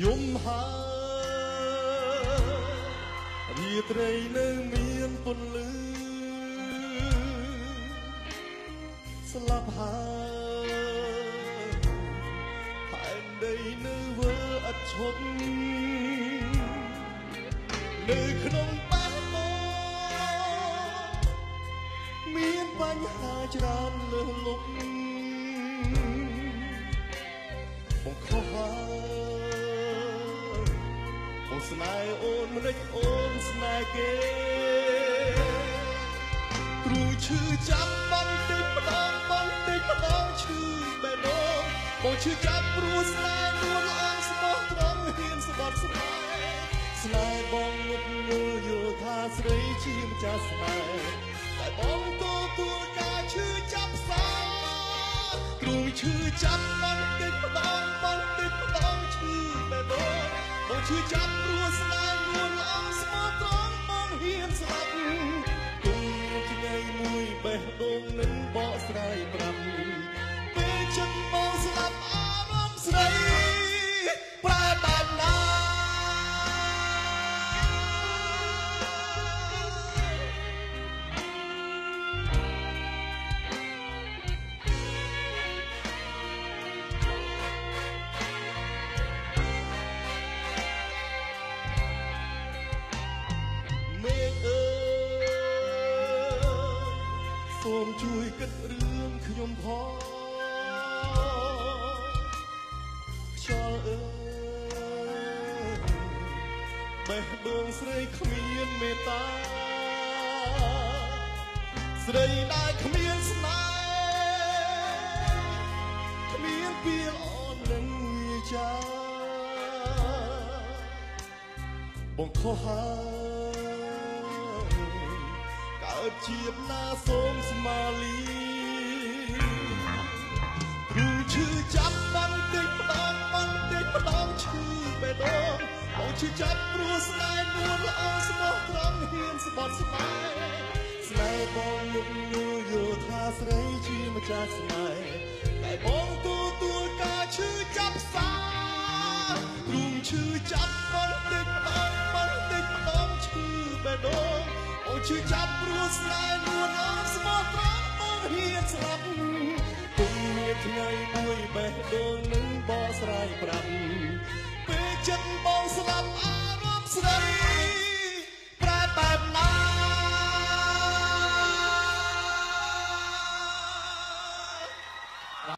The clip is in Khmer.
យំហើរាត្រីនៅមានពន្លឺស្លាប់ហើយផែនដីនៅវើអត់ឈប់នៅក្នុងបាត់មកមានបញ្ហាច្រើនលើសលប់បងខុសហើយបងស្នេហ៍អូនមិនដេចអូនស្នេហ៍គេគ្រូឈឺចាំបន្តិចម្ដងបន្តិចម្ដងឈឺបេះដូងបងឈឺចាំព្រោះស្នេហ៍នួនអងស្មោះត្រង់ហ៊ានស្បត់ស្បែកស្នេហ៍បងងប់ងល់យល់ថាស្រីជាម្ចាស់ស្នេហ៍តែបងទទួលការឈឺចាប់សាគ្រូឈឺចាំបន្តិចម្ដងបន្តិចម្ដងឈឺបេះដូងបងឈឺចាប់ព្រោះស្នេហ៍នួនអងស្មោះត្រង់បងហ៊ានស្លាប់គុំថ្ងៃមួយបេះដូងនឹងបកស្រាយប្រាប់ពេលចិត្តបងស្លាប់អារម្មណ៍ស្រីប្រែបែបណាសូមជួយគិតរឿងខ្ញុំផងខ្យល់អើយបេះដូងស្រីគ្មានមេត្តាស្រីដែលគ្មានស្នេហ៍គ្មានពីលអននឹងវាចាបងខុសហើយកើតជាណាសូមស្មាលីគ្រូឈឺចាប់បន្តិចម្ដងបន្តិចម្ដងឈឺបេះដូងបងឈឺចាប់ព្រោះស្នេហ៍នួនល្អស្មោះត្រង់ហ៊ានស្បត់ស្បែកស្នេហ៍បងលុបលួយល់ថាស្រីជាម្ចាស់ស្នេហ៍តែបងទទួលការឈឺចាប់សាគ្រូឈឺចាប់បន្តិចម្ដងបន្តិចម្ដងឈឺបេះដូងអូឈឺចាប់ព្រោះស្នេហ៍នួនអងស្មោះត្រង់បងហ៊ានស្លាប់គុំមានថ្ងៃមួយបេះដូងនឹងបកស្រាយប្រាប់ពេលចិត្ត